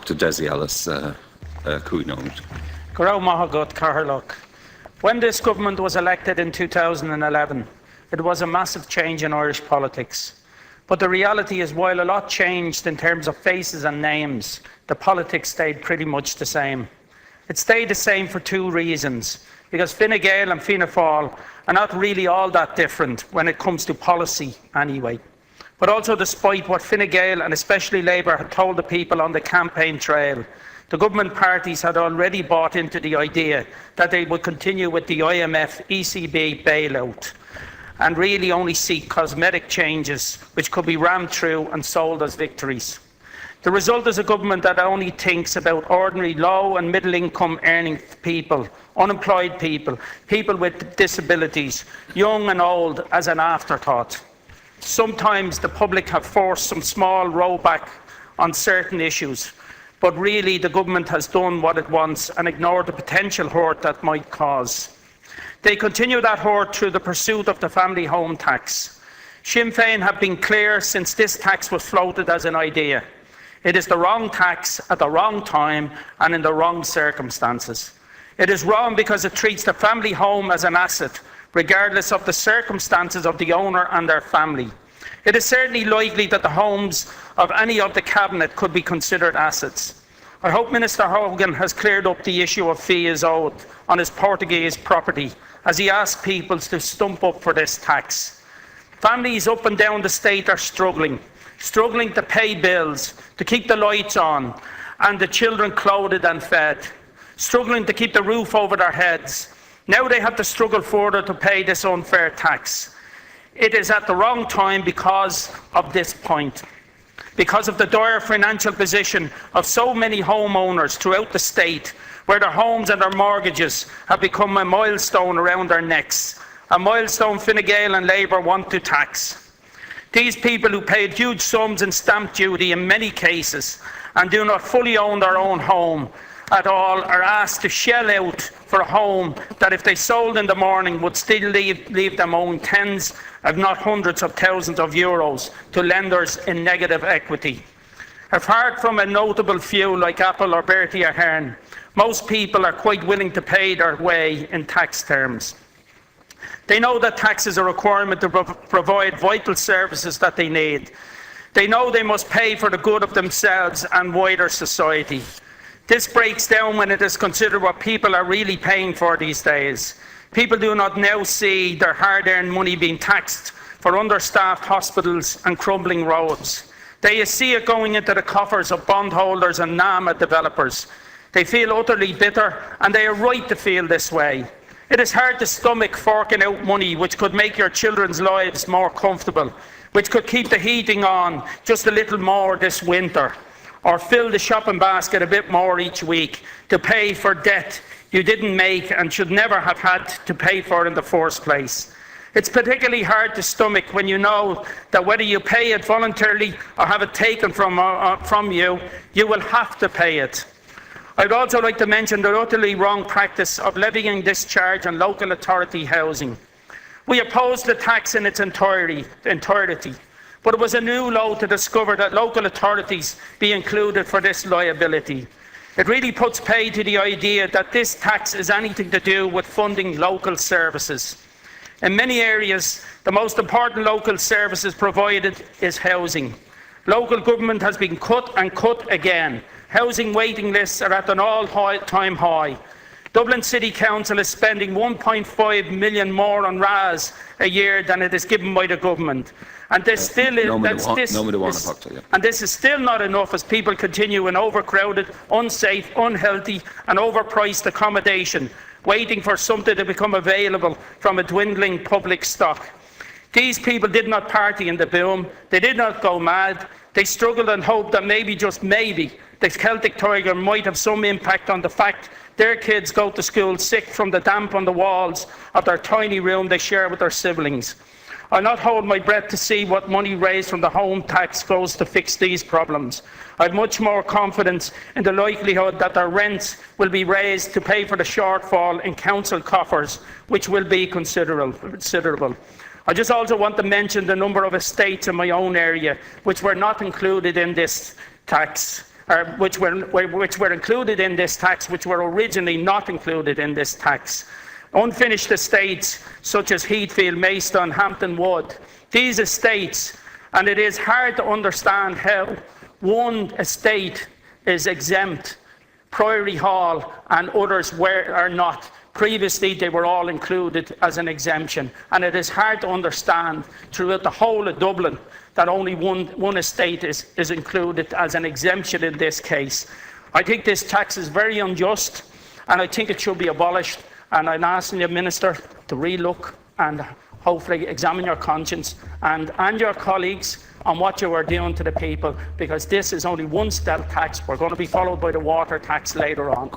Dr. Dessie Ellis, Cúignóid. When this government was elected in 2011, it was a massive change in Irish politics. But the reality is, while a lot changed in terms of faces and names, the politics stayed pretty much the same. It stayed the same for two reasons, because Fine Gael and Fianna Fáil are not really all that different when it comes to policy anyway. But also, despite what Fine Gael and especially Labour had told the people on the campaign trail, the government parties had already bought into the idea that they would continue with the IMF ECB bailout and really only seek cosmetic changes which could be rammed through and sold as victories. The result is a government that only thinks about ordinary low and middle income earning people, unemployed people, people with disabilities, young and old, as an afterthought. Sometimes the public have forced some small rollback on certain issues, but really the government has done what it wants and ignored the potential hurt that might cause. They continue that hurt through the pursuit of the family home tax. Sinn Féin have been clear since this tax was floated as an idea. It is the wrong tax at the wrong time and in the wrong circumstances. It is wrong because it treats the family home as an asset, regardless of the circumstances of the owner and their family. It is certainly likely that the homes of any of the Cabinet could be considered assets. I hope Minister Hogan has cleared up the issue of fees owed on his Portuguese property as he asked people to stump up for this tax. Families up and down the state are struggling to pay bills, to keep the lights on and the children clothed and fed, struggling to keep the roof over their heads. Now they have to struggle further to pay this unfair tax. It is at the wrong time because of this point, because of the dire financial position of so many homeowners throughout the state, where their homes and their mortgages have become a milestone around their necks, a milestone Fine Gael and Labour want to tax. These people who paid huge sums in stamp duty in many cases and do not fully own their own home at all are asked to shell out for a home that, if they sold in the morning, would still leave them owing tens, if not hundreds of thousands of euros to lenders in negative equity. Apart from a notable few like Apple or Bertie Ahern, most people are quite willing to pay their way in tax terms. They know that tax is a requirement to provide vital services that they need. They know they must pay for the good of themselves and wider society. This breaks down when it is considered what people are really paying for these days. People do not now see their hard-earned money being taxed for understaffed hospitals and crumbling roads. They see it going into the coffers of bondholders and NAMA developers. They feel utterly bitter, and they are right to feel this way. It is hard to stomach forking out money which could make your children's lives more comfortable, which could keep the heating on just a little more this winter, or fill the shopping basket a bit more each week to pay for debt you didn't make and should never have had to pay for in the first place. It's particularly hard to stomach when you know that whether you pay it voluntarily or have it taken from you, you will have to pay it. I'd also like to mention the utterly wrong practice of levying this charge on local authority housing. We opposed the tax in its entirety, but it was a new low to discover that local authorities be included for this liability. It really puts pay to the idea that this tax is anything to do with funding local services. In many areas, the most important local services provided is housing. Local government has been cut and cut again. Housing waiting lists are at an all-time high. Dublin City Council is spending 1.5 million more on RAS a year than it is given by the government. And this is still not enough as people continue in overcrowded, unsafe, unhealthy and overpriced accommodation, waiting for something to become available from a dwindling public stock. These people did not party in the boom, they did not go mad, they struggled and hoped that maybe, just maybe, the Celtic Tiger might have some impact on the fact their kids go to school sick from the damp on the walls of their tiny room they share with their siblings. I'll not hold my breath to see what money raised from the home tax goes to fix these problems. I have much more confidence in the likelihood that their rents will be raised to pay for the shortfall in council coffers, which will be considerable. I just also want to mention the number of estates in my own area which were not included in this tax. which were included in this tax, which were originally not included in this tax. Unfinished estates such as Heathfield, Maidstone, Hampton Wood. These estates, and it is hard to understand how one estate is exempt, Priory Hall and others are not. Previously, they were all included as an exemption, and it is hard to understand throughout the whole of Dublin that only one estate is included as an exemption in this case. I think this tax is very unjust, and I think it should be abolished, and I'm asking the Minister to relook and hopefully examine your conscience and your colleagues on what you are doing to the people, because this is only one stealth tax. We're going to be followed by the water tax later on.